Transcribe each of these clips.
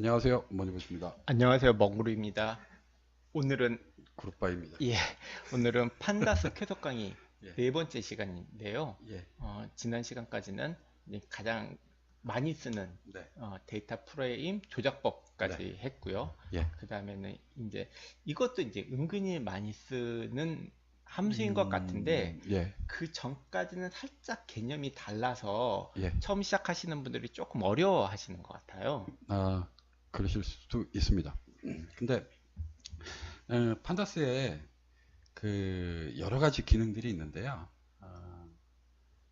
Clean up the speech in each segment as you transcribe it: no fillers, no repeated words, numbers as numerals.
안녕하세요. 머니버스입니다. 안녕하세요, 먹구루입니다. 오늘은 그룹바입니다. 예, 오늘은 판다스 쾌속 강의 예, 네 번째 시간인데요. 예, 지난 시간까지는 이제 가장 많이 쓰는 네, 데이터 프레임 네, 조작법까지 했고요. 예, 그 다음에는 이제 이것도 이제 은근히 많이 쓰는 함수인 것 같은데 예, 그 전까지는 살짝 개념이 달라서 예. 처음 시작하시는 분들이 조금 어려워하시는 것 같아요. 아, 그러실 수도 있습니다. 근데 판다스에 그 여러 가지 기능들이 있는데요.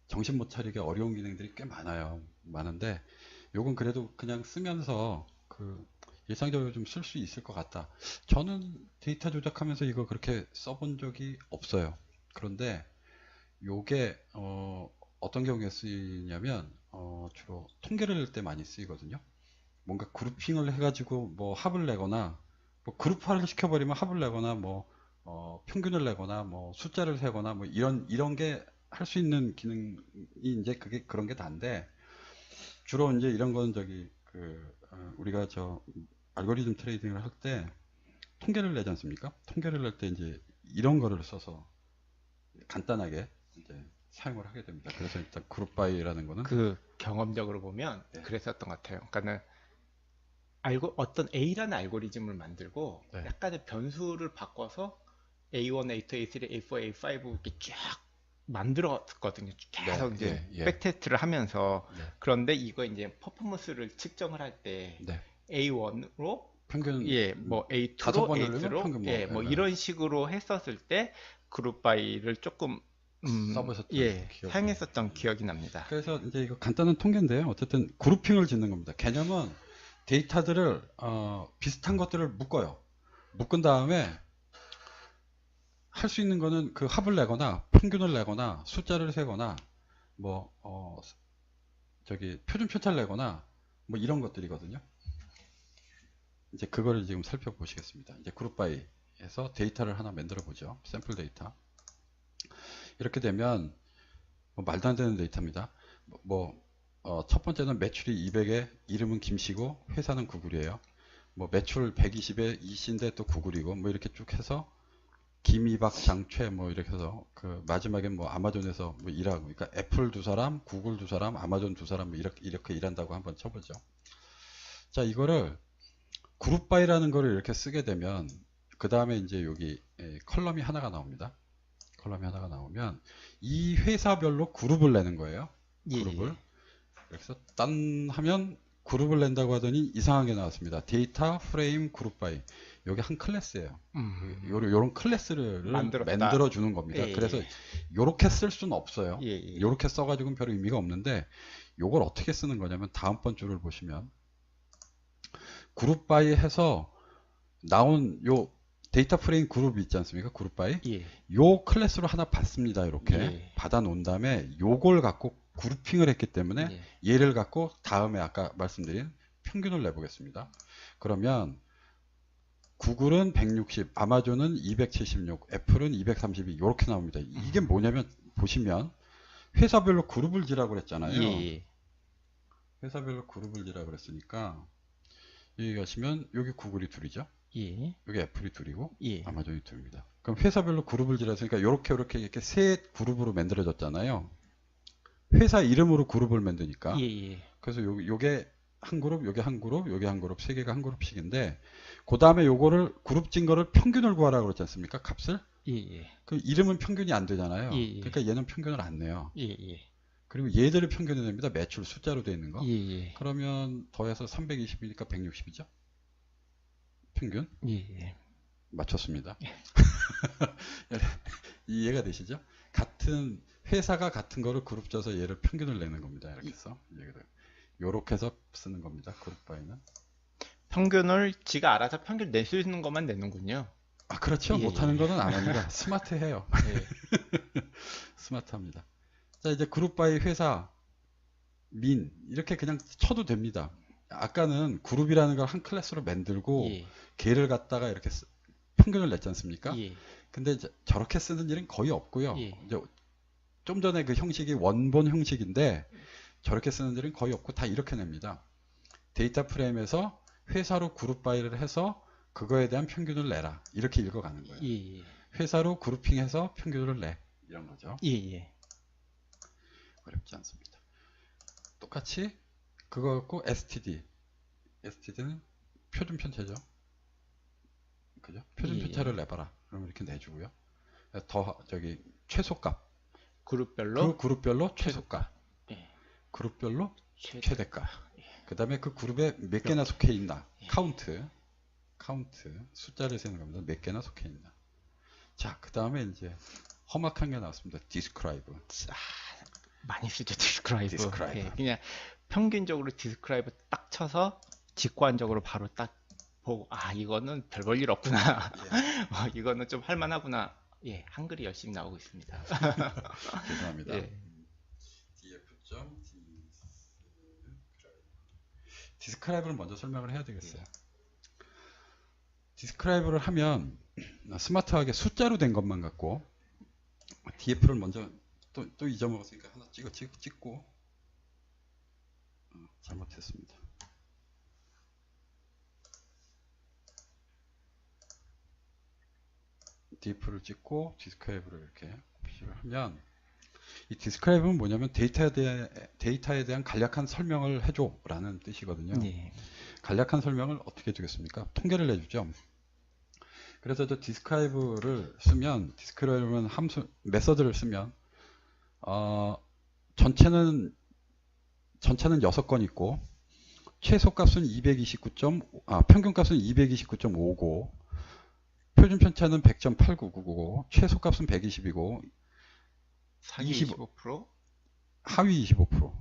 정신 못 차리게 어려운 기능들이 꽤 많아요. 많은데 요건 그래도 그냥 쓰면서 그 일상적으로 좀 쓸 수 있을 것 같다. 저는 데이터 조작하면서 이거 그렇게 써본 적이 없어요. 그런데 요게 어떤 경우에 쓰이냐면 주로 통계를 낼 때 많이 쓰이거든요. 뭔가 그룹핑을 해가지고 뭐 합을 내거나 뭐 그룹화를 시켜버리면 합을 내거나 뭐 평균을 내거나 뭐 숫자를 세거나 뭐 이런 게 할 수 있는 기능이 이제 그게 그런 게 다인데 주로 이제 이런 건 저기 우리가 저 알고리즘 트레이딩을 할 때 통계를 내지 않습니까? 통계를 낼 때 이제 이런 거를 써서 간단하게 이제 사용을 하게 됩니다. 그래서 일단 그룹 바이라는 거는 그 경험적으로 보면 네, 그랬었던 것 같아요. 그러니까는 어떤 A라는 알고리즘을 만들고 네, 약간의 변수를 바꿔서 A1, A2, A3, A4, A5 이렇게 쫙 만들었거든요. 네, 계속 이제 예, 예, 백테스트를 하면서. 네, 그런데 이거 이제 퍼포먼스를 측정을 할 때 네. A1으로 평균 예, 뭐 다섯 A2로 번 늘리면 A3로 평균 뭐 예, 뭐 이런 식으로 했었을 때 그룹 바이를 조금 써보셨던 예, 기억이. 사용했었던 기억이 납니다. 그래서 이제 이거 간단한 통계인데요. 어쨌든 그룹핑을 짓는 겁니다. 개념은 데이터들을 비슷한 것들을 묶어요. 묶은 다음에 할 수 있는 거는 그 합을 내거나 평균을 내거나 숫자를 세거나 뭐 저기 표준 표차를 내거나 뭐 이런 것들이거든요. 이제 그거를 지금 살펴보시겠습니다. 이제 그룹 바이에서 데이터를 하나 만들어 보죠. 샘플 데이터. 이렇게 되면 뭐 말도 안 되는 데이터입니다. 첫 번째는 매출이 200에 이름은 김씨고 회사는 구글이에요. 뭐 매출 120에 이씨인데 또 구글이고 뭐 이렇게 쭉 해서 김이박 장최 뭐 이렇게 해서 그 마지막에 뭐 아마존에서 뭐 일하고 그러니까 애플 두 사람, 구글 두 사람, 아마존 두 사람 뭐 이렇게 일한다고 한번 쳐보죠. 자, 이거를 그룹 바이라는 거를 이렇게 쓰게 되면 그 다음에 이제 여기 컬럼이 하나가 나옵니다. 컬럼이 하나가 나오면 이 회사별로 그룹을 내는 거예요. 예, 그룹을. 예. 그래서 딴 하면 그룹을 낸다고 하더니 이상한 게 나왔습니다. 데이터 프레임 그룹 바이. 여기 한 클래스예요. 요런 클래스를 만들었다. 만들어 주는 겁니다. 예, 그래서 예. 요렇게 쓸 수는 없어요. 예, 예. 요렇게 써가지고는 별 의미가 없는데 요걸 어떻게 쓰는 거냐면 다음번 줄을 보시면 그룹 바이 해서 나온 요 데이터 프레임 그룹 있지 않습니까? 그룹 바이. 예. 요 클래스로 하나 받습니다. 이렇게 예. 받아 놓은 다음에 요걸 갖고 그룹핑을 했기 때문에 예. 얘를 갖고 다음에 아까 말씀드린 평균을 내보겠습니다. 그러면 구글은 160, 아마존은 276, 애플은 232 이렇게 나옵니다. 이게 뭐냐면 보시면 회사별로 그룹을 지라고 그랬잖아요. 예. 회사별로 그룹을 지라고 그랬으니까 여기 가시면 여기 구글이 둘이죠. 예. 여기 애플이 둘이고 예. 아마존이 둘입니다. 그럼 회사별로 그룹을 지었으니까 이렇게 세 그룹으로 만들어졌잖아요. 회사 이름으로 그룹을 만드니까. 예. 예. 그래서 요게 한 그룹, 요게 한 그룹, 요게 한 그룹, 세 개가 한 그룹씩인데 그 다음에 요거를 그룹 진 거를 평균을 구하라고 그랬지 않습니까? 값을. 예. 예. 그 이름은 평균이 안 되잖아요. 예. 그러니까 얘는 평균을 안 내요. 예. 예. 그리고 얘들을 평균을 냅니다. 매출 숫자로 되어 있는 예. 거. 예. 그러면 더해서 320이니까 160이죠. 평균. 예. 예. 맞췄습니다. 이해가 되시죠? 같은 회사가 같은 거를 그룹 져서 얘를 평균을 내는 겁니다. 이렇게 해서 요렇게 해서 쓰는 겁니다. 그룹 바이는. 평균을 지가 알아서 평균 낼 수 있는 것만 내는군요. 아, 그렇죠. 예. 못하는 예. 거는 안 합니다. 스마트해요. 예. 스마트합니다. 자, 이제 그룹 바이 회사 민 이렇게 그냥 쳐도 됩니다. 아까는 그룹이라는 걸 한 클래스로 만들고 예. 걔를 갖다가 이렇게 평균을 냈지 않습니까? 예. 근데 이제 저렇게 쓰는 일은 거의 없고요. 예. 이제 좀 전에 그 형식이 원본 형식인데 저렇게 쓰는 일은 거의 없고 다 이렇게 냅니다. 데이터 프레임에서 회사로 그룹 바이를 해서 그거에 대한 평균을 내라. 이렇게 읽어가는 거예요. 예, 예. 회사로 그룹핑해서 평균을 내. 이런 거죠. 예, 예. 어렵지 않습니다. 똑같이 그거 갖고 STD. STD는 표준 편차죠. 그죠? 표준 예, 편차를 내봐라. 그러면 이렇게 내주고요. 더 저기 최소값. 그룹별로 그 그룹별로 최소값. 예. 그룹별로 최대. 최대값. 그 다음에 그 그룹에 몇 개나 속해 있나. 카운트. 숫자를 세는 겁니다. 몇 개나 속해 있나. 자, 그 다음에 이제 험악한 게 나왔습니다. describe. 많이 쓰죠, 디스크라이브. describe. 예, 그냥 평균적으로 디스크라이브 딱 쳐서 직관적으로 바로 딱 보고, 아, 이거는 별 볼 일 없구나. 이거는 좀 할만하구나. 예, 한글이 열심히 나오고 있습니다. 죄송합니다. 예. describe를 먼저 설명을 해야 되겠어요. describe를 하면 스마트하게 숫자로 된 것만 갖고 df를 먼저 또 잊어먹었으니까 하나 찍고 잘못했습니다. df를 찍고 describe를 이렇게 표시를 하면 이 describe는 뭐냐면 데이터에 대한 간략한 설명을 해줘 라는 뜻이거든요. 예. 간략한 설명을 어떻게 해주겠습니까? 통계를 내주죠. 그래서 저 describe를 쓰면 describe는 함수 메서드를 쓰면 전체는 6건 있고 최소값은 평균값은 229.59 표준 편차는 100.8999 최소값은 120이고 상위 25%? 하위 25%.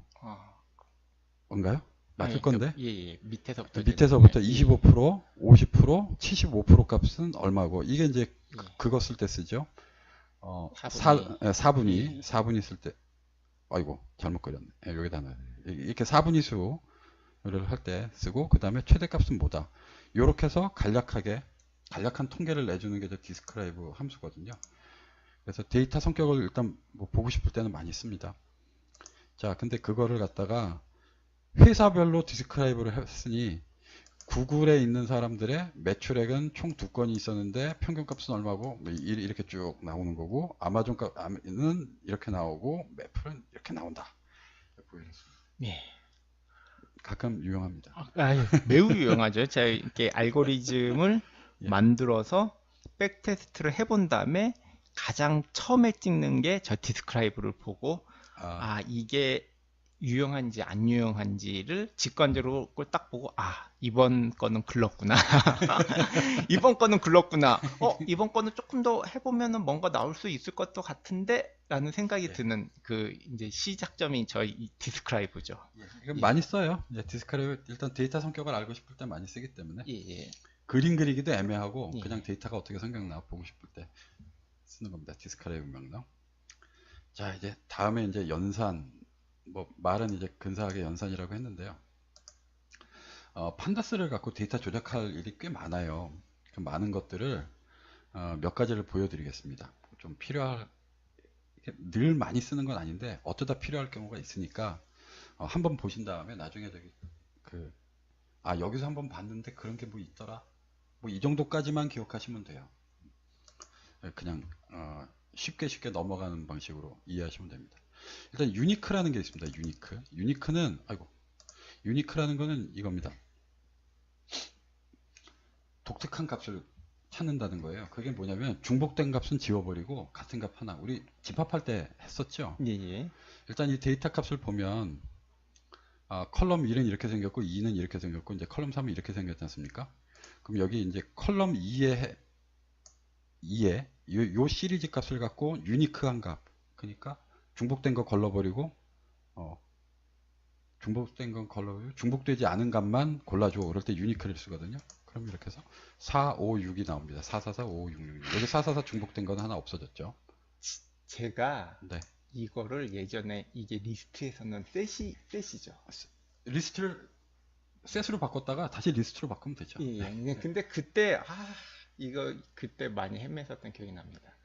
뭔가요? 맞을 건데? 예. 밑에서부터 25%, 50%, 75% 값은 얼마고 이게 이제 그거 쓸 때 쓰죠. 4분위 쓸 때 아이고 잘못 그렸네. 여기다 놔. 이렇게 4분위 수를 할 때 쓰고 그 다음에 최대값은 뭐다. 이렇게 해서 간략한 통계를 내주는 게 describe 함수거든요. 그래서 데이터 성격을 일단 뭐 보고 싶을 때는 많이 씁니다. 자, 근데 그거를 갖다가 회사별로 디스크라이브를 했으니 구글에 있는 사람들의 매출액은 총 2건이 있었는데 평균값은 얼마고 이렇게 쭉 나오는 거고 아마존은 이렇게 나오고 매플은 이렇게 나온다. 예. 가끔 유용합니다. 매우 유용하죠. 제가 이렇게 알고리즘을 만들어서 백테스트를 해본 다음에 가장 처음에 찍는 게 저 디스크라이브를 보고 이게 유용한지 안 유용한지를 직관적으로 딱 보고 이번 거는 글렀구나. 이번 거는 글렀구나. 이번 거는 조금 더 해보면은 뭔가 나올 수 있을 것도 같은데 라는 생각이 드는 그 이제 시작점이 저희 디스크라이브죠. 이건 많이 써요. 디스크라이브 일단 데이터 성격을 알고 싶을 때 많이 쓰기 때문에 그림 그리기도 애매하고 그냥 데이터가 어떻게 생각나 보고 싶을 때 쓰는 겁니다. 디스크라이브 명령. 자, 이제 다음에 이제 연산, 뭐 말은 이제 근사하게 연산이라고 했는데요. 판다스를 갖고 데이터 조작할 일이 꽤 많아요. 그 많은 것들을 몇 가지를 보여드리겠습니다. 좀 늘 많이 쓰는 건 아닌데 어쩌다 필요할 경우가 있으니까 한번 보신 다음에 나중에 여기서 한번 봤는데 그런 게 뭐 있더라. 뭐 이 정도까지만 기억하시면 돼요. 그냥 쉽게 넘어가는 방식으로 이해하시면 됩니다. 일단 유니크라는 게 있습니다. 유니크라는 거는 이겁니다. 독특한 값을 찾는다는 거예요. 그게 뭐냐면 중복된 값은 지워버리고 같은 값 하나. 우리 집합할 때 했었죠. 일단 이 데이터 값을 보면 컬럼 1은 이렇게 생겼고 2는 이렇게 생겼고 이제 컬럼 3은 이렇게 생겼지 않습니까? 그럼 여기 이제 컬럼 2에 요 시리즈 값을 갖고 유니크한 값, 그러니까 중복된 거 걸러버리고 중복되지 않은 값만 골라줘. 그럴 때 유니크를 쓰거든요. 그럼 이렇게 해서 4, 5, 6이 나옵니다. 4, 4, 4, 5, 6, 6. 여기 4, 4, 4 중복된 건 하나 없어졌죠. 제가 이거를 예전에 이게 리스트에서는 셋이죠. 리스트를 셋으로 바꿨다가 다시 리스트로 바꾸면 되죠. 근데 그때 그때 많이 헤맸었던 기억이 납니다.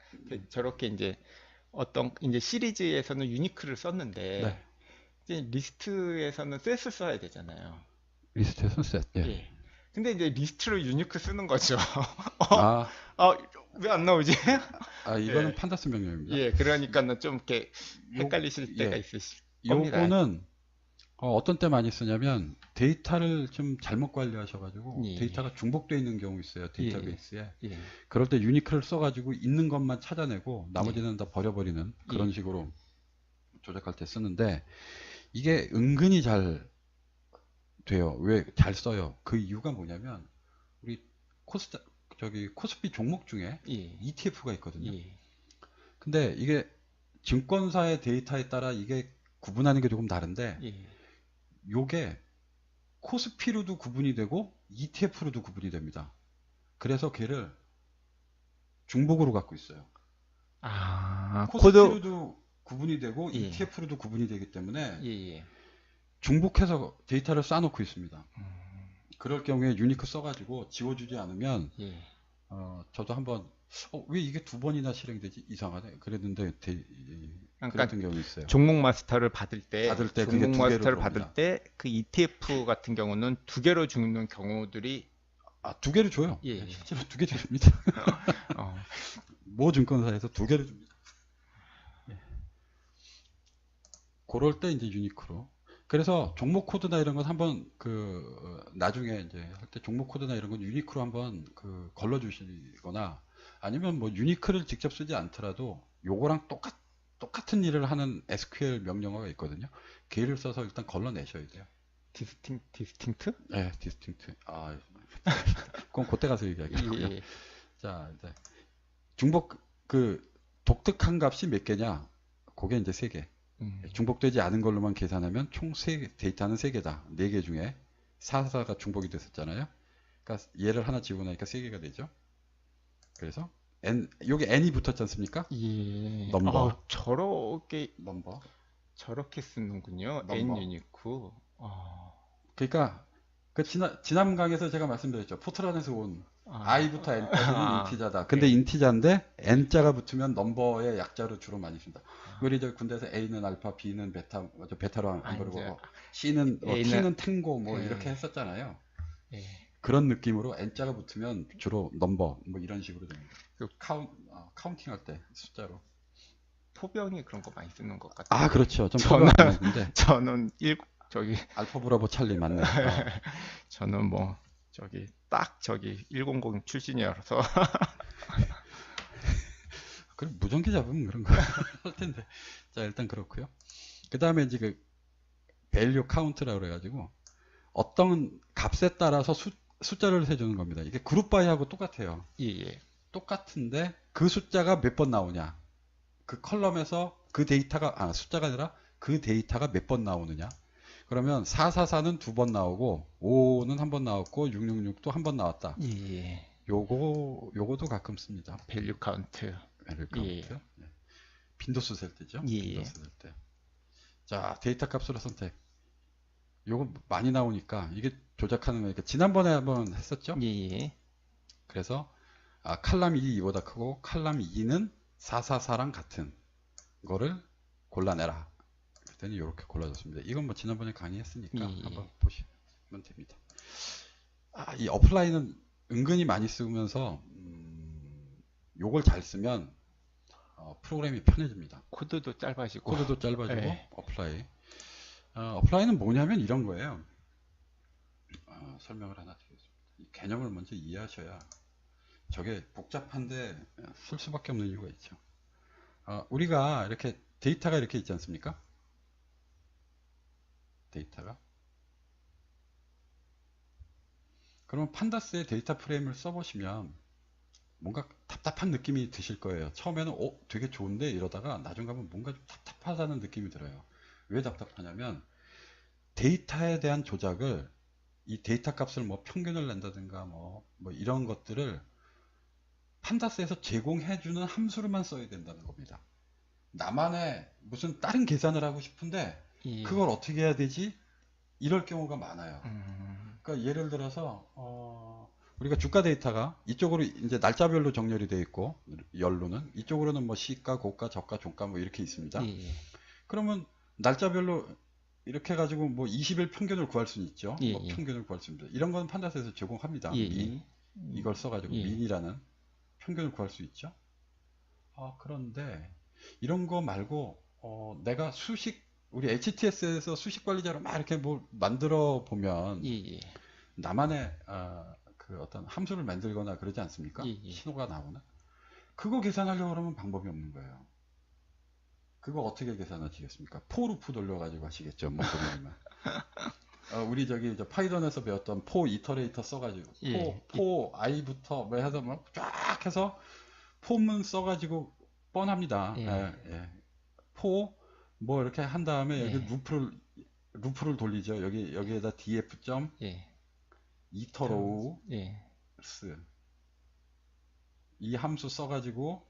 저렇게 이제 이제 시리즈에서는 유니크를 썼는데 이제 리스트에서는 셋을 써야 되잖아요. 리스트에서는 셋. 근데 이제 리스트로 유니크 쓰는 거죠. 아, 왜 안 나오지? 이거는 예. 판다스 명령입니다. 예, 그러니까는 좀 이렇게 헷갈리실 때가 예, 있으실 겁니다. 요거는 어떤 때 많이 쓰냐면 데이터를 좀 잘못 관리하셔가지고 예. 데이터가 중복되어 있는 경우 있어요. 데이터베이스에. 예. 그럴 때 유니크를 써가지고 있는 것만 찾아내고 나머지는 다 버려버리는 그런 예. 식으로 조작할 때 쓰는데 이게 은근히 잘 돼요. 왜 잘 써요? 그 이유가 뭐냐면 우리 코스피 종목 중에 예. ETF가 있거든요. 예. 근데 이게 증권사의 데이터에 따라 이게 구분하는 게 조금 다른데 예. 요게 코스피로도 구분이 되고 ETF로도 구분이 됩니다. 그래서 걔를 중복으로 갖고 있어요. 코스피로도 구분이 되고 예. ETF로도 구분이 되기 때문에 예. 중복해서 데이터를 쌓아놓고 있습니다. 그럴 경우에 유니크 써가지고 지워주지 않으면 예. 저도 한번 왜 이게 두 번이나 실행되지? 이상하네. 그랬는데 그랬던 경우 있어요. 종목 마스터를 받을 때 종목 마스터를 받을 때 그 ETF 같은 경우는 두 개로 주는 경우들이 두 개를 줘요. 예. 실제로 두 개를 줍니다. 어. 모 증권사에서 두 개를 줍니다. 예. 그럴 때 이제 유니크로. 그래서 종목 코드나 이런 건 한번 나중에 이제 할 때 종목 코드나 이런 건 유니크로 한번 걸러 주시거나 아니면 뭐 유니크를 직접 쓰지 않더라도 요거랑 똑같은 일을 하는 SQL 명령어가 있거든요. 걔를 써서 일단 걸러내셔야 돼요. 디스팅트? 네, 디스팅트. 그건 그때 가서 얘기하겠고요. 예. 자, 이제 중복 독특한 값이 몇 개냐? 그게 이제 3개. 중복되지 않은 걸로만 계산하면 총 데이터는 3개다. 4개 중에 4가 중복이 됐었잖아요. 그러니까 얘를 하나 지우고 나니까 3개가 되죠. 그래서 여기 n이 붙었지 않습니까? 예. 넘버. 저렇게 쓰는군요. 넘버. n 유니크. 그러니까 지난 강에서 제가 말씀드렸죠. 포트란에서 온 i부터 n까지는 인티자다. 근데 인티자인데 n자가 붙으면 넘버의 약자로 주로 많이 쓴다. 우리 저 군대에서 A는 알파, B는 베타로 안 부르고 C는 T는 탱고 뭐 이렇게 했었잖아요. 예. 그런 느낌으로 n자가 붙으면 주로 넘버 뭐 이런 식으로 됩니다. 카운팅 할 때 숫자로. 포병이 그런 거 많이 쓰는 것 같아요. 그렇죠. 좀 저는 알파 브라보 찰리 맞네. 저는 딱 100 출신이라서 그럼 무전기 잡으면 그런 거 할 텐데. 자, 일단 그렇고요. 그 다음에 이제 value count라고 그래가지고 어떤 값에 따라서 숫자를 세주는 겁니다. 이게 그룹 바이하고 똑같아요. 예. 똑같은데 그 숫자가 몇 번 나오냐. 그 컬럼에서 그 데이터가 숫자가 아니라 그 데이터가 몇 번 나오느냐. 그러면 444는 2번 나오고 5는 한 번 나왔고 666도 한 번 나왔다. 예. 요거도 가끔 씁니다. value count. 예. 빈도수 셀 때죠. 예. 빈도수 셀 때. 자, 데이터 값으로 선택. 요거 많이 나오니까 이게 조작하는 거니까 지난번에 한번 했었죠. 예. 그래서 칼럼 1이 2보다 크고 칼럼 2는 444랑 같은 거를 골라내라. 그랬더니 이렇게 골라줬습니다. 이건 뭐 지난번에 강의했으니까 한번 보시면 됩니다. 이 어플라이는 은근히 많이 쓰면서 요걸 잘 쓰면 프로그램이 편해집니다. 코드도 짧아지고 네. 어플라이는 뭐냐면 이런 거예요. 설명을 하나 드리겠습니다. 이 개념을 먼저 이해하셔야 저게 복잡한데 쓸 수밖에 없는 이유가 있죠. 우리가 이렇게 데이터가 이렇게 있지 않습니까? 데이터가. 그러면 판다스의 데이터 프레임을 써보시면 뭔가 답답한 느낌이 드실 거예요. 처음에는 되게 좋은데 이러다가 나중 가면 뭔가 좀 답답하다는 느낌이 들어요. 왜 답답하냐면 데이터에 대한 조작을 이 데이터 값을 뭐 평균을 낸다든가 뭐 이런 것들을 판다스에서 제공해주는 함수로만 써야 된다는 겁니다. 나만의 무슨 다른 계산을 하고 싶은데 그걸 어떻게 해야 되지? 이럴 경우가 많아요. 그러니까 예를 들어서 우리가 주가 데이터가 이쪽으로 이제 날짜별로 정렬이 되어 있고 연로는 이쪽으로는 뭐 시가, 고가, 저가, 종가 뭐 이렇게 있습니다. 그러면 날짜별로 이렇게 해가지고 뭐 20일 평균을 구할 수는 있죠. 예, 뭐 예. 평균을 구할 수 있습니다. 이런 거는 판다스에서 제공합니다. 예, 민 예. 이걸 써가지고 예. 민이라는 평균을 구할 수 있죠. 그런데 이런 거 말고 내가 우리 HTS에서 수식 관리자로 막 이렇게 뭐 만들어 보면 예, 예. 나만의 그 어떤 함수를 만들거나 그러지 않습니까? 예, 예. 신호가 나오나? 그거 계산하려고 그러면 방법이 없는 거예요. 그거 어떻게 계산하시겠습니까? 포루프 돌려가지고 하시겠죠. 뭐 그러면. 우리 저기 파이썬에서 배웠던 포 이터레이터 써가지고 예. 포 i부터 뭐 해서 뭐 쫙 해서 폼은 써가지고 뻔합니다. 예. 예. 포 뭐 이렇게 한 다음에 예. 여기 루프를 돌리죠. 여기에다 df 점 예. 이터로우 예. 이 함수 써가지고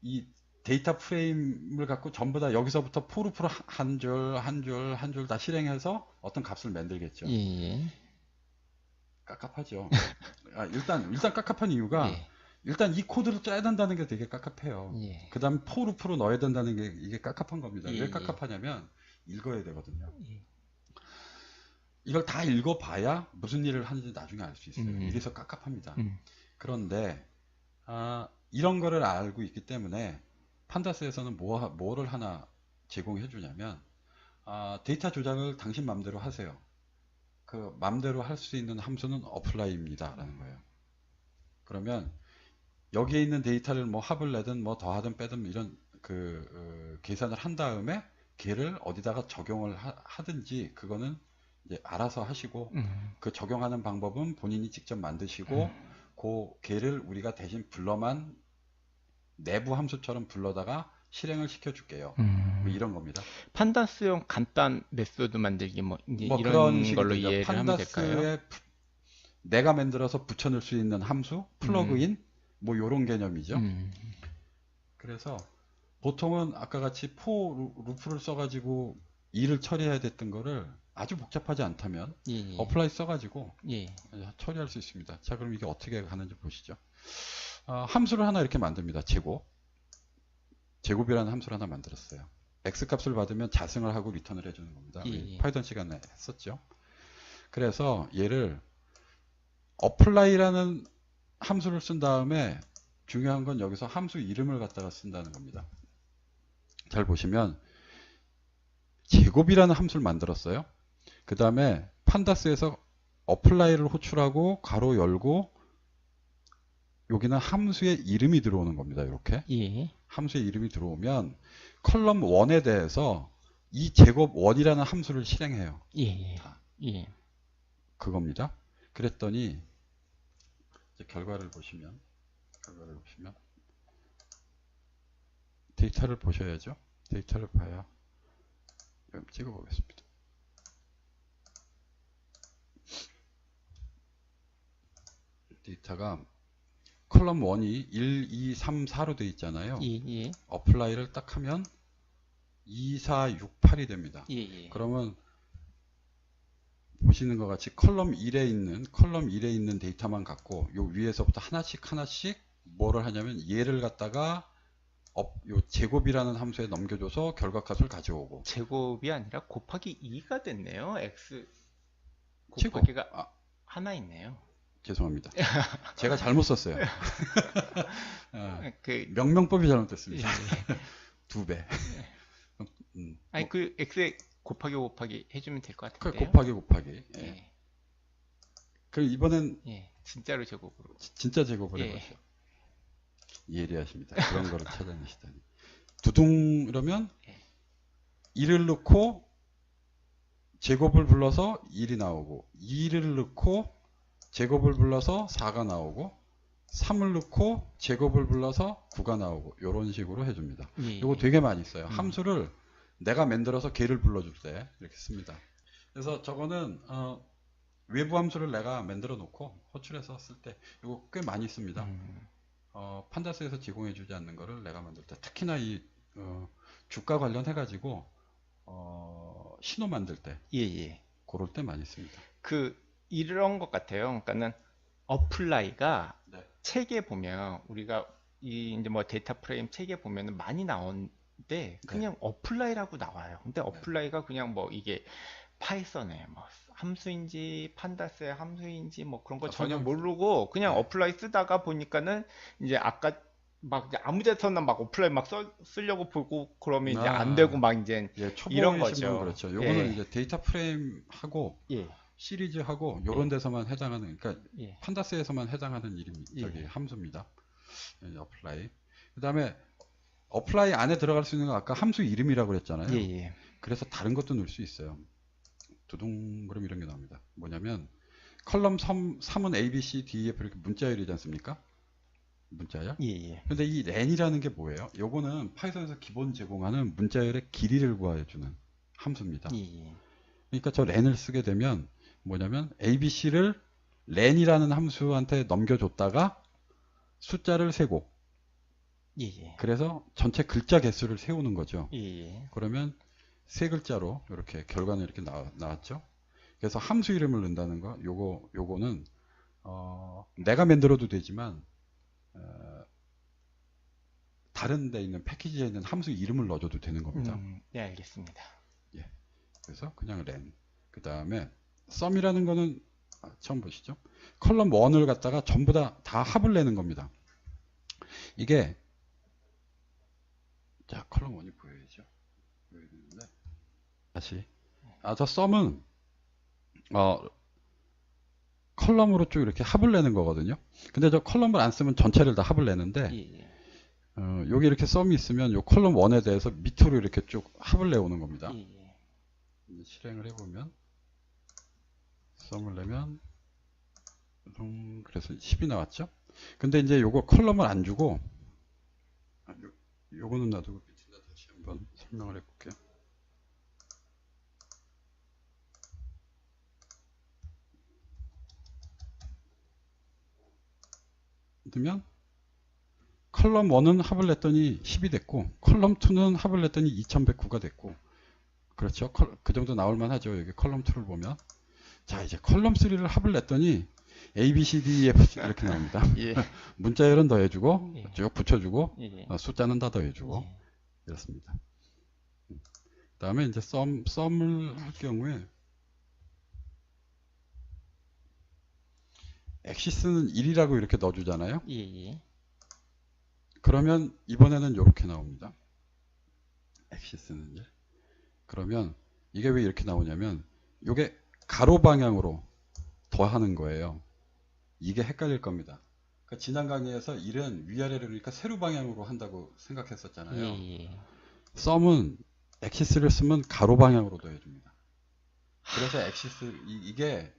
이 데이터 프레임을 갖고 전부 다 여기서부터 포루프로 한 줄 다 실행해서 어떤 값을 만들겠죠. 예. 깝깝하죠. 일단 깝깝한 이유가 예. 일단 이 코드를 짜야 된다는 게 되게 깝깝해요. 예. 그 다음에 포루프로 넣어야 된다는 게 이게 깝깝한 겁니다. 예, 왜 예. 깝깝하냐면 읽어야 되거든요. 예. 이걸 다 읽어봐야 무슨 일을 하는지 나중에 알 수 있어요. 이래서 깝깝합니다. 그런데 이런 거를 알고 있기 때문에 판다스에서는 뭐를 하나 제공해 주냐면 데이터 조작을 당신 맘대로 하세요. 그 맘대로 할 수 있는 함수는 apply입니다 라는 거예요. 그러면 여기에 있는 데이터를 뭐 합을 내든 뭐 더하든 빼든 이런 계산을 한 다음에 걔를 어디다가 적용을 하든지 그거는 이제 알아서 하시고 그 적용하는 방법은 본인이 직접 만드시고 그 걔를 우리가 대신 불러만 내부 함수처럼 불러다가 실행을 시켜 줄게요. 뭐 이런 겁니다. 판다스용 간단 메소드 만들기 뭐 이런 그런 걸로 식이죠. 이해를 하면 될까요? 판다스에 내가 만들어서 붙여넣을 수 있는 함수, 플러그인 뭐 요런 개념이죠. 그래서 보통은 아까 같이 포 루프를 써가지고 일을 처리해야 됐던 거를 아주 복잡하지 않다면 예. 어플라이 써가지고 예. 처리할 수 있습니다. 자, 그럼 이게 어떻게 가는지 보시죠. 함수를 하나 이렇게 만듭니다. 제곱이라는 함수를 하나 만들었어요. x값을 받으면 자승을 하고 리턴을 해주는 겁니다. 예. 파이썬 시간에 했었죠. 그래서 얘를 apply라는 함수를 쓴 다음에 중요한 건 여기서 함수 이름을 갖다가 쓴다는 겁니다. 잘 보시면 제곱이라는 함수를 만들었어요. 그 다음에 판다스에서 apply를 호출하고 가로 열고 여기는 함수의 이름이 들어오는 겁니다. 이렇게 예. 함수의 이름이 들어오면 컬럼 1에 대해서 이 제곱 1이라는 함수를 실행해요. 예. 예. 그겁니다. 그랬더니 이제 결과를 보시면 데이터를 보셔야죠. 데이터를 봐야 찍어 보겠습니다. 데이터가 컬럼 1이 1, 2, 3, 4로 되어 있잖아요. 예. 어플라이를 딱 하면 2, 4, 6, 8이 됩니다. 예. 그러면 보시는 것 같이 컬럼 1에 있는 데이터만 갖고 요 위에서부터 하나씩 뭐를 하냐면 얘를 갖다가 요 제곱이라는 함수에 넘겨줘서 결과값을 가져오고 제곱이 아니라 곱하기 2가 됐네요. x 제곱. 곱하기가 하나 있네요. 죄송합니다. 제가 잘못 썼어요. 명명법이 잘못됐습니다. 예. 2배. 아니 그 x에 곱하기 해주면 될 것 그 같은데요. 곱하기. 예. 예. 그 이번엔 진짜로 제곱으로. 진짜 제곱을 해보죠. 예리하십니다. 그런 거를 찾아내시다니. 두둥 이러면 1을 넣고 제곱을 불러서 1이 나오고 2를 넣고 제곱을 불러서 4가 나오고 3을 넣고 제곱을 불러서 9가 나오고 이런 식으로 해줍니다. 이거 되게 많이 써요. 함수를 내가 만들어서 걔를 불러줄 때 이렇게 씁니다. 그래서 저거는 외부 함수를 내가 만들어 놓고 호출해서 쓸 때 이거 꽤 많이 씁니다. 판다스에서 제공해 주지 않는 거를 내가 만들 때 특히나 이 주가 관련해 가지고 신호 만들 때 그럴 때 많이 씁니다. 이런 것 같아요. 그러니까는 어플라이가 책에 보면 우리가 이제 뭐 데이터 프레임 책에 보면은 많이 때 그냥 어플라이라고 나와요. 근데 어플라이가 그냥 뭐 이게 파이썬에 뭐 함수인지 판다스의 함수인지 뭐 그런 거 전혀 모르고 그냥 어플라이 쓰다가 보니까는 이제 아까 막 이제 아무 데서나 막 어플라이 막 쓰려고 보고 그러면 이제 안 되고 막 이제 이런 거죠. 그렇죠. 요거는 이제 데이터 프레임하고 시리즈하고 요런 데서만 해당하는, 그러니까 판다스에서만 해당하는 저기 함수입니다. 어플라이. 그다음에 어플라이 안에 들어갈 수 있는 건 아까 함수 이름이라고 그랬잖아요. 그래서 다른 것도 넣을 수 있어요. 두둥그럼 이런 게 나옵니다. 뭐냐면 컬럼 3은 A, B, C, D, F 이렇게 문자열이지 않습니까? 문자열. 근데 이 렌이라는 게 뭐예요? 요거는 파이썬에서 기본 제공하는 문자열의 길이를 구해주는 함수입니다. 그러니까 저 렌을 쓰게 되면 뭐냐면 A, B, C를 렌이라는 함수한테 넘겨줬다가 숫자를 세고 그래서 전체 글자 개수를 세우는 거죠. 그러면 세 글자로 이렇게 결과는 이렇게 나왔죠. 그래서 함수 이름을 넣는다는 거, 요거는 내가 만들어도 되지만 다른 데 있는 패키지에 있는 함수 이름을 넣어줘도 되는 겁니다. 네, 알겠습니다. 그래서 그냥 len. 그 다음에 sum이라는 거는 처음 보시죠. 컬럼 1을 갖다가 전부 다 합을 내는 겁니다. 이게 자, 컬럼 1이 보여야죠. 보여야 되는데 다시 저 sum은 컬럼으로 쭉 이렇게 합을 내는 거거든요. 근데 저 컬럼을 안 쓰면 전체를 다 합을 내는데 여기 이렇게 썸이 있으면 요 컬럼 1에 대해서 밑으로 이렇게 쭉 합을 내오는 겁니다. 이제 실행을 해보면 썸을 내면 그래서 10이 나왔죠. 근데 이제 요거 컬럼을 안 주고 요거는 놔두고 밑에다 다시 한번 설명을 해볼게요. 넣으면 컬럼 1은 합을 냈더니 10이 됐고 컬럼 2는 합을 냈더니 2109가 됐고 그렇죠. 그 정도 나올만 하죠. 여기 컬럼 2를 보면 자 이제 컬럼 3를 합을 냈더니 A, B, C, D, E, F 이렇게 나옵니다. 문자열은 더해주고 쭉 붙여주고 숫자는 다 더해주고 이렇습니다. 그 다음에 이제 썸을 할 경우에 엑시스는 1이라고 이렇게 넣어주잖아요. 그러면 이번에는 이렇게 나옵니다. 엑시스는 1. 그러면 이게 왜 이렇게 나오냐면 이게 가로 방향으로 더하는 거예요. 이게 헷갈릴 겁니다. 그러니까 지난 강의에서 1은 위아래로 그러니까 세로 방향으로 한다고 생각했었잖아요. 썸은 엑시스를 쓰면 가로 방향으로 더해줍니다. 그래서 엑시스 이게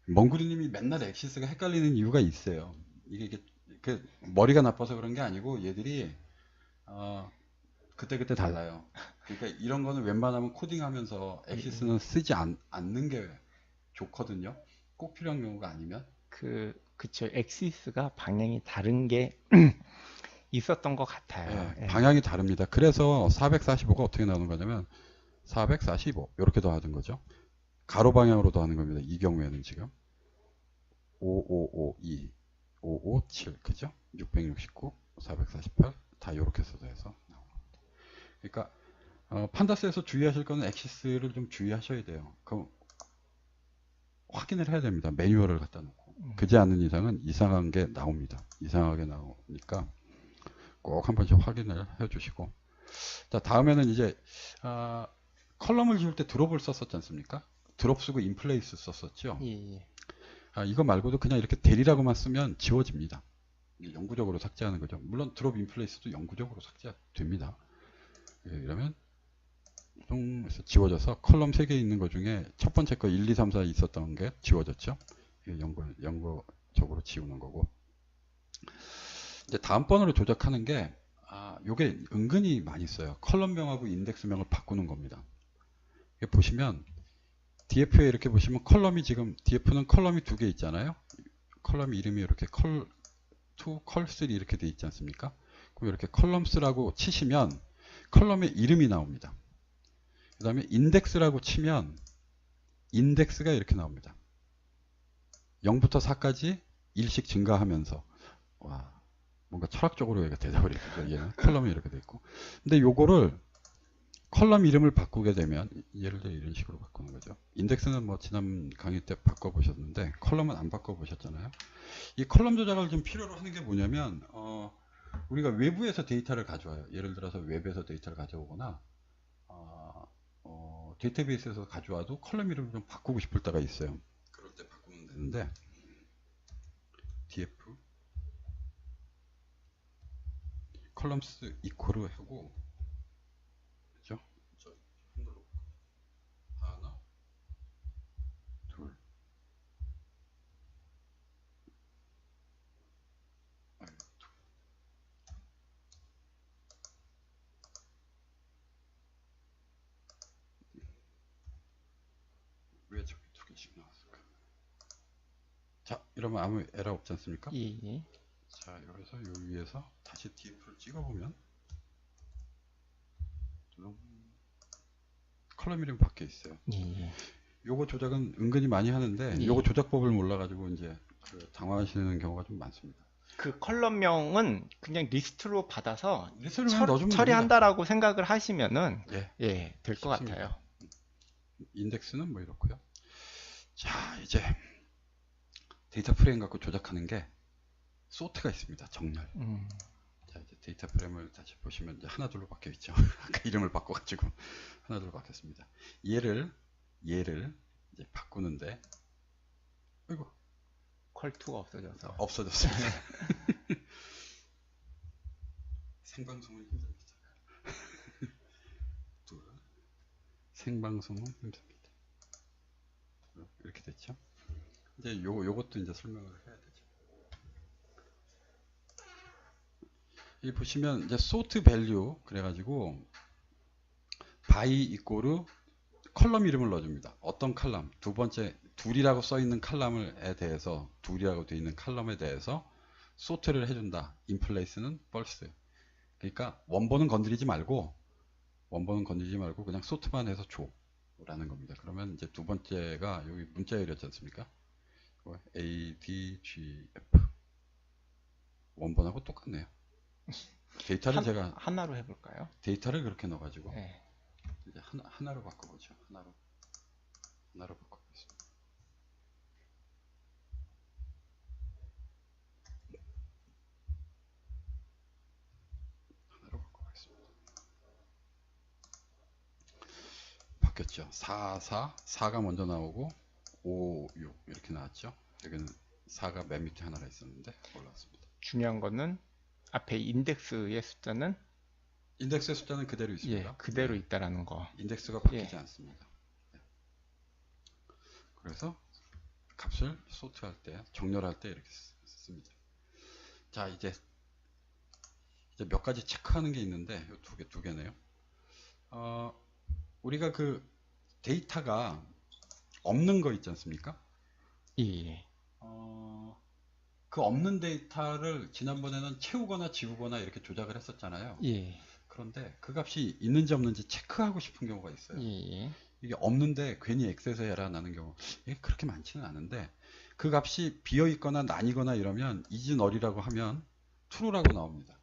멍구리님이 맨날 엑시스가 헷갈리는 이유가 있어요. 이게 그 머리가 나빠서 그런 게 아니고 얘들이 그때 달라요. 그러니까 이런 거는 웬만하면 코딩하면서 엑시스는 쓰지 않는 게 좋거든요. 꼭 필요한 경우가 아니면. 그쵸. 엑시스가 방향이 다른 게 있었던 것 같아요. 방향이 다릅니다. 그래서 445가 어떻게 나오는 거냐면 445 이렇게 더하는 거죠. 가로 방향으로 더하는 겁니다. 이 경우에는 지금 5552 557 그죠? 669 448 다 이렇게 써서 나오는 겁니다. 그러니까 판다스에서 주의하실 거는 엑시스를 좀 주의하셔야 돼요. 그럼 확인을 해야 됩니다. 매뉴얼을 갖다 놓고. 그지 않는 이상은 이상한 게 나옵니다. 이상하게 나오니까 꼭 한 번씩 확인을 해주시고. 자, 다음에는 이제 컬럼을 지울 때 드롭을 썼었지 않습니까? 드롭 쓰고 인플레이스 썼었죠. 이거 말고도 그냥 이렇게 대리라고만 쓰면 지워집니다. 영구적으로 삭제하는 거죠. 물론 드롭 인플레이스도 영구적으로 삭제됩니다. 이러면 해서 지워져서 컬럼 3개 있는 것 중에 첫 번째 거 1, 2, 3, 4 있었던 게 지워졌죠. 영구적으로 지우는 거고. 이제 다음번으로 조작하는 게 요게 은근히 많이 써요. 컬럼명하고 인덱스명을 바꾸는 겁니다. 보시면 DF에 이렇게 보시면 컬럼이 지금 DF는 컬럼이 2개 있잖아요. 컬럼 이름이 이렇게 컬2, 컬3 이렇게 돼 있지 않습니까? 그럼 이렇게 컬럼스라고 치시면 컬럼의 이름이 나옵니다. 그 다음에 인덱스라고 치면 인덱스가 이렇게 나옵니다. 0부터 4까지 1씩 증가하면서 뭔가 철학적으로 얘가 돼버리니까 얘는 컬럼이 이렇게 돼 있고. 근데 요거를 컬럼 이름을 바꾸게 되면 예를 들어 이런 식으로 바꾸는 거죠. 인덱스는 뭐 지난 강의 때 바꿔보셨는데 컬럼은 안 바꿔보셨잖아요. 이 컬럼 조작을 좀 필요로 하는 게 뭐냐면 우리가 외부에서 데이터를 가져와요. 예를 들어서 웹에서 데이터를 가져오거나 데이터베이스에서 가져와도 컬럼 이름을 좀 바꾸고 싶을 때가 있어요. 그럴 때 바꾸면 되는데 df 컬럼스 이퀄을 하고 그죠? 하나 둘 왜 저기 두 개씩 나왔을까? 자, 이러면 아무 에러 없지 않습니까? 예. 자, 여기서 요 위에서 다시 df를 찍어보면 컬럼 이름 바뀌어 있어요. 예. 요거 조작은 은근히 많이 하는데 예. 요거 조작법을 몰라가지고 이제 당황하시는 경우가 좀 많습니다. 그 컬럼명은 그냥 리스트로 받아서 리스트를 그냥 넣어주면 처리한다라고 생각을 하시면은 예, 될 것 같아요. 인덱스는 뭐 이렇고요. 자, 이제 데이터 프레임 갖고 조작하는 게 소트가 있습니다. 정렬. 자, 이제 데이터 프레임을 다시 보시면 이제 하나둘로 바뀌어 있죠. 아까 이름을 바꿔가지고 하나둘로 바뀌었습니다. 얘를 이제 바꾸는데, 아이고, 컬투가 없어져서 없어졌습니다. 생방송은 힘듭니다. 생방송은 힘듭니다. 이렇게 됐죠. 이제 요것도 이제 설명을 해야 되죠. 이 보시면 이제 sort value 그래가지고 by 이꼬르 컬럼 이름을 넣어줍니다. 어떤 칼럼? 두 번째 둘이라고 써 있는 칼럼에 대해서 둘이라고 되어 있는 칼럼에 대해서 sort를 해준다. in place는 false. 그러니까 원본은 건드리지 말고 그냥 sort만 해서 줘라는 겁니다. 그러면 이제 두 번째가 여기 문자열이었지 않습니까? A, D, G, F 원본하고 똑같네요. 데이터를 제가 하나로 해볼까요? 데이터를 그렇게 넣어가지고 네. 이제 하나로 바꿔보죠. 하나로 바꿔보겠습니다. 하나로 바꿔보겠습니다. 바뀌었죠. 4가 먼저 나오고 5, 6 이렇게 나왔죠. 여기는 4가 맨 밑에 하나가 있었는데 올라왔습니다. 중요한 거는 앞에 인덱스의 숫자는 인덱스의 숫자는 그대로 있습니다. 그대로 있다라는 거. 인덱스가 바뀌지 않습니다. 그래서 값을 소트할 때, 정렬할 때 이렇게 씁니다. 자, 이제 몇 가지 체크하는 게 있는데 두 개네요. 우리가 그 데이터가 없는 거 있지 않습니까? 예. 그 없는 데이터를 지난번에는 채우거나 지우거나 이렇게 조작을 했었잖아요. 예. 그런데 그 값이 있는지 없는지 체크하고 싶은 경우가 있어요. 예. 이게 없는데 괜히 X에서 해라 나는 경우 이게 그렇게 많지는 않은데 그 값이 비어 있거나 나뉘거나 이러면 is null이라고 하면 true라고 나옵니다.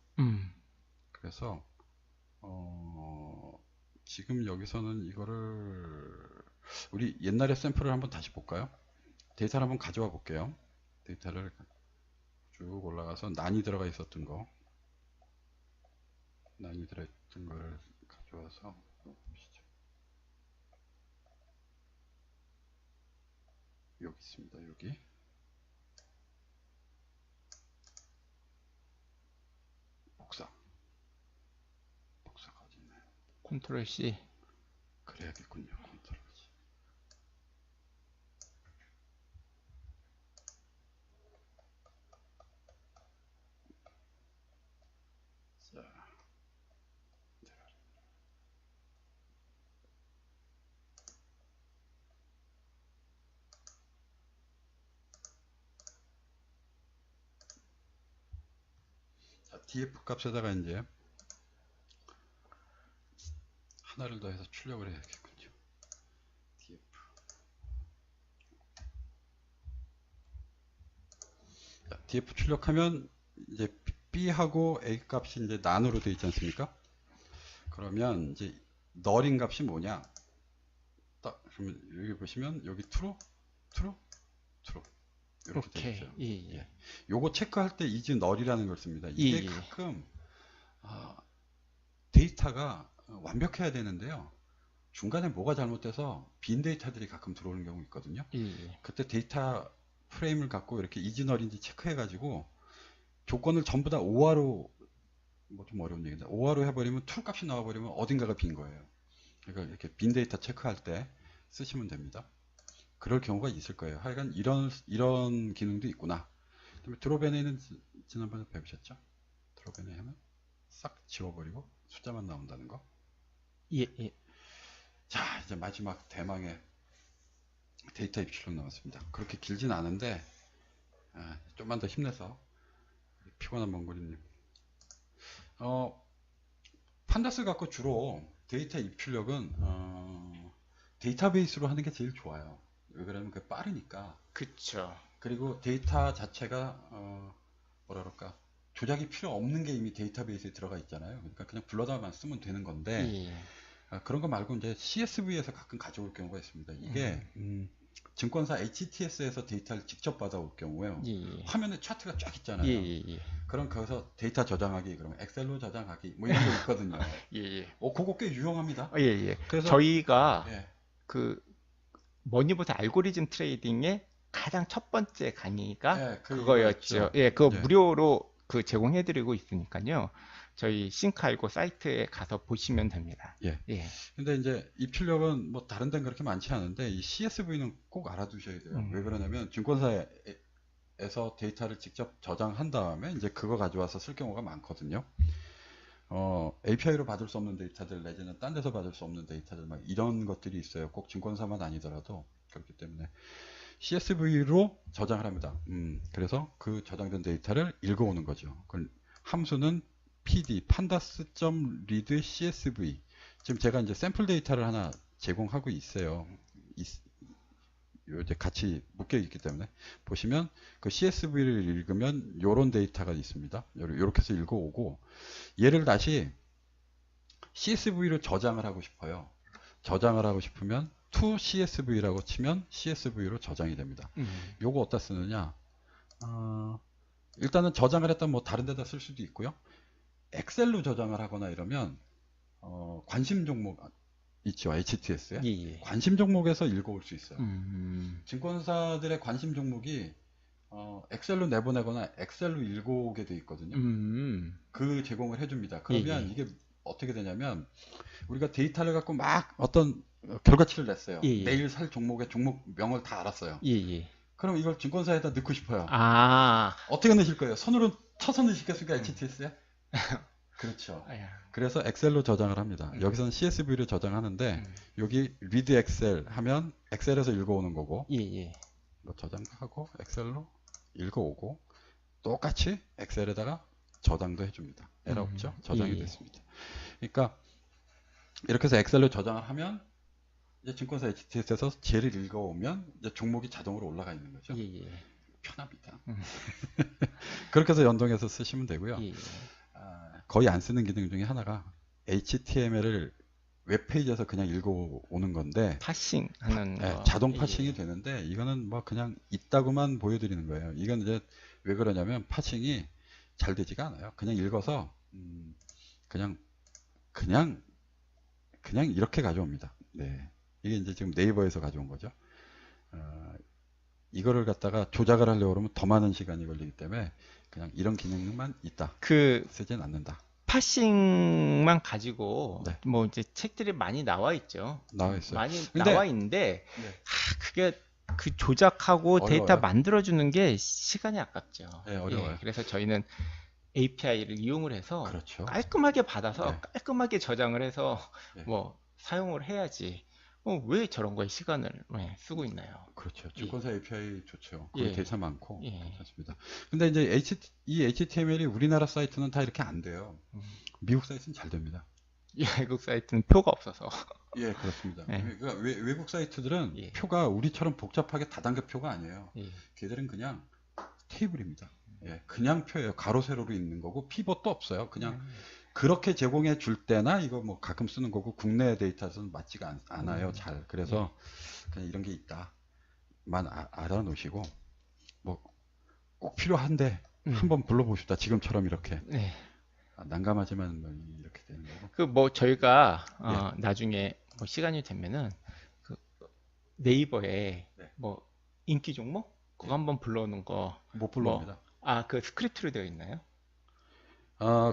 그래서 지금 여기서는 이거를 우리 옛날에 샘플을 한번 다시 볼까요? 데이터를 한번 가져와 볼게요. 데이터를 쭉 올라가서 난이 들어가 있었던 거 난이 들어있던 거를 가져와서 보시죠. 여기 있습니다. 여기 복사가 어디 있나요? 컨트롤 C. 그래야겠군요. 컨트롤 C. 자, df 값에다가 이제 하나를 더해서 출력을 해야겠군요. df. 자, df 출력하면 이제 B하고 A 값이 이제 난으로 되어 있지 않습니까? 그러면 이제 널인 값이 뭐냐? 딱 그러면 여기 보시면 여기 true 이렇게 되어 있죠. 예. 요거 체크할 때 is null이라는 걸 씁니다. 이게 가끔 데이터가 완벽해야 되는데요. 중간에 뭐가 잘못돼서 빈 데이터들이 가끔 들어오는 경우 있거든요. 그때 데이터 프레임을 갖고 이렇게 is null인지 체크해 가지고 조건을 전부 다 OR로 뭐 좀 어려운 얘기인데 OR로 해버리면 true 값이 나와버리면 어딘가가 빈 거예요. 그러니까 이렇게 빈 데이터 체크할 때 쓰시면 됩니다. 그럴 경우가 있을 거예요. 하여간 이런 기능도 있구나. 그다음에 드롭앤에는 지난번에 배우셨죠? 드롭앤에 하면 싹 지워버리고 숫자만 나온다는 거. 예. 자, 이제 마지막 대망의 데이터 입출력 남았습니다. 그렇게 길진 않은데 좀만 더 힘내서 피곤한 멍구리님. 판다스 갖고 주로 데이터 입출력은 데이터베이스로 하는 게 제일 좋아요. 왜 그러면 그게 빠르니까. 그쵸. 그리고 데이터 자체가 뭐라 그럴까, 조작이 필요 없는 게 이미 데이터베이스에 들어가 있잖아요. 그러니까 그냥 불러다만 쓰면 되는 건데 그런 거 말고 이제 CSV에서 가끔 가져올 경우가 있습니다. 이게 증권사 HTS에서 데이터를 직접 받아올 경우에요. 화면에 차트가 쫙 있잖아요. 그럼 거기서 데이터 저장하기, 그러면 엑셀로 저장하기 뭐 이런 거 있거든요. 그거 꽤 유용합니다. 그래서 저희가 그 머니보다 알고리즘 트레이딩의 가장 첫 번째 강의가 그거였죠. 그거 무료로 그 제공해드리고 있으니까요. 저희 싱크알고 사이트에 가서 보시면 됩니다. 근데 이제 입출력은 뭐 다른 데는 그렇게 많지 않은데 이 CSV는 꼭 알아두셔야 돼요. 왜 그러냐면 증권사에서 데이터를 직접 저장한 다음에 이제 그거 가져와서 쓸 경우가 많거든요. API로 받을 수 없는 데이터들 내지는 딴 데서 받을 수 없는 데이터들 막 이런 것들이 있어요. 꼭 증권사만 아니더라도. 그렇기 때문에 CSV로 저장을 합니다. 그래서 그 저장된 데이터를 읽어오는 거죠. 그 함수는 pd pandas.read csv. 지금 제가 이제 샘플 데이터를 하나 제공하고 있어요. 이제 같이 묶여 있기 때문에 보시면 그 CSV를 읽으면 요런 데이터가 있습니다. 요렇게 해서 읽어오고, 얘를 다시 CSV로 저장을 하고 싶어요. 저장을 하고 싶으면 to CSV라고 치면 CSV로 저장이 됩니다. 요거 어디다 쓰느냐? 일단은 저장을 했다면 뭐 다른 데다 쓸 수도 있고요. 엑셀로 저장을 하거나 이러면 관심 종목 있죠, HTS에. 관심 종목에서 읽어올 수 있어요. 증권사들의 관심 종목이 엑셀로 내보내거나 엑셀로 읽어오게 돼 있거든요. 그 제공을 해줍니다. 그러면 이게 어떻게 되냐면 우리가 데이터를 갖고 막 어떤 결과치를 냈어요. 내일 살 종목의 종목명을 다 알았어요. 그럼 이걸 증권사에다 넣고 싶어요. 어떻게 넣으실 거예요? 손으로 쳐서 넣으시겠습니까? HTS에? 그렇죠. 그래서 엑셀로 저장을 합니다. 여기서는 CSV로 저장하는데 여기 read 엑셀 하면 엑셀에서 읽어오는 거고, 뭐 저장하고 엑셀로 읽어오고, 똑같이 엑셀에다가 저장도 해줍니다. 에러 없죠? 저장이 됐습니다. 그러니까 이렇게 해서 엑셀로 저장을 하면 이제 증권사 HTS에서 쟤를 읽어오면 이제 종목이 자동으로 올라가 있는 거죠. 편합니다. 그렇게 해서 연동해서 쓰시면 되고요. 거의 안 쓰는 기능 중에 하나가 HTML을 웹페이지에서 그냥 읽어오는 건데, 파싱 하는 자동 파싱이 되는데, 이거는 뭐 그냥 있다고만 보여드리는 거예요. 이건 이제 왜 그러냐면 파싱이 잘 되지가 않아요. 그냥 읽어서 그냥 이렇게 가져옵니다. 이게 이제 지금 네이버에서 가져온 거죠. 이거를 갖다가 조작을 하려고 그러면 더 많은 시간이 걸리기 때문에 그냥 이런 기능만 있다. 쓰진 않는다. 파싱만 가지고 뭐 이제 책들이 많이 나와 있죠. 나와 있어요. 많이 나와 있는데 그게 그 조작하고 어려워요. 데이터 만들어주는 게 시간이 아깝죠. 어려워요. 그래서 저희는 API를 이용을 해서 깔끔하게 받아서 깔끔하게 저장을 해서 뭐 사용을 해야지. 왜 저런 거에 시간을 쓰고 있나요? 그렇죠. 증권사 API 좋죠. 거기 데이터 많고 괜찮습니다. 근데 이제 이 HTML이 우리나라 사이트는 다 이렇게 안 돼요. 미국 사이트는 잘 됩니다. 외국 사이트는 표가 없어서. 그렇습니다. 그러니까 외국 사이트들은 표가 우리처럼 복잡하게 다단계 표가 아니에요. 걔들은 그냥 테이블입니다. 예, 그냥 표예요. 가로 세로로 있는 거고 피벗도 없어요. 그냥 그렇게 제공해 줄 때나 이거 뭐 가끔 쓰는 거고 국내 데이터에서는 맞지가 않아요. 잘. 그래서 그냥 이런 게 있다만 알아놓으시고 뭐 꼭 필요한데 한번 불러보십시다. 지금처럼 이렇게 네. 난감하지만 뭐 이렇게 되는 거고. 그 뭐 저희가 나중에 뭐 시간이 되면은 그 네이버에 네. 뭐 인기 종목 그거 한번 불러오는 거 못 불러옵니다. 그 스크립트로 되어 있나요?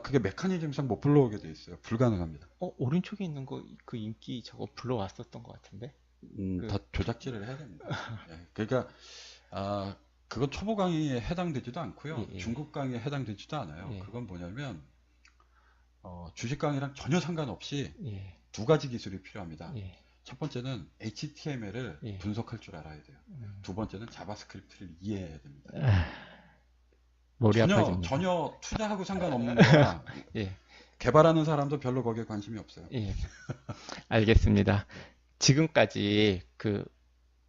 그게 메커니즘상 못 불러오게 돼 있어요. 불가능합니다. 오른쪽에 있는 거 그 인기 저거 불러왔었던 것 같은데. 다 조작질을 해야 됩니다. 예, 그러니까 그건 초보 강의에 해당되지도 않고요. 예. 중급 강의에 해당되지도 않아요. 예. 그건 뭐냐면 주식 강의랑 전혀 상관없이 예. 두 가지 기술이 필요합니다. 예. 첫 번째는 HTML을 예. 분석할 줄 알아야 돼요. 두 번째는 자바스크립트를 이해해야 됩니다. 머리 아파집니다. 전혀 투자하고 상관없는 거라 예. 개발하는 사람도 별로 거기에 관심이 없어요. 예. 알겠습니다. 지금까지 그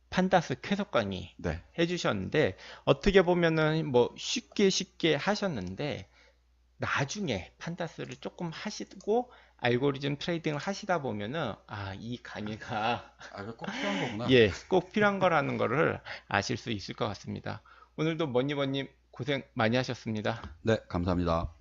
판다스 쾌속 강의 네. 해주셨는데 어떻게 보면은 뭐 쉽게 하셨는데 나중에 판다스를 조금 하시고 알고리즘 트레이딩을 하시다 보면은 이 강의가 꼭 필요한 거구나. 예, 꼭 필요한 거라는 거를 아실 수 있을 것 같습니다. 오늘도 머니버님 고생 많이 하셨습니다. 네, 감사합니다.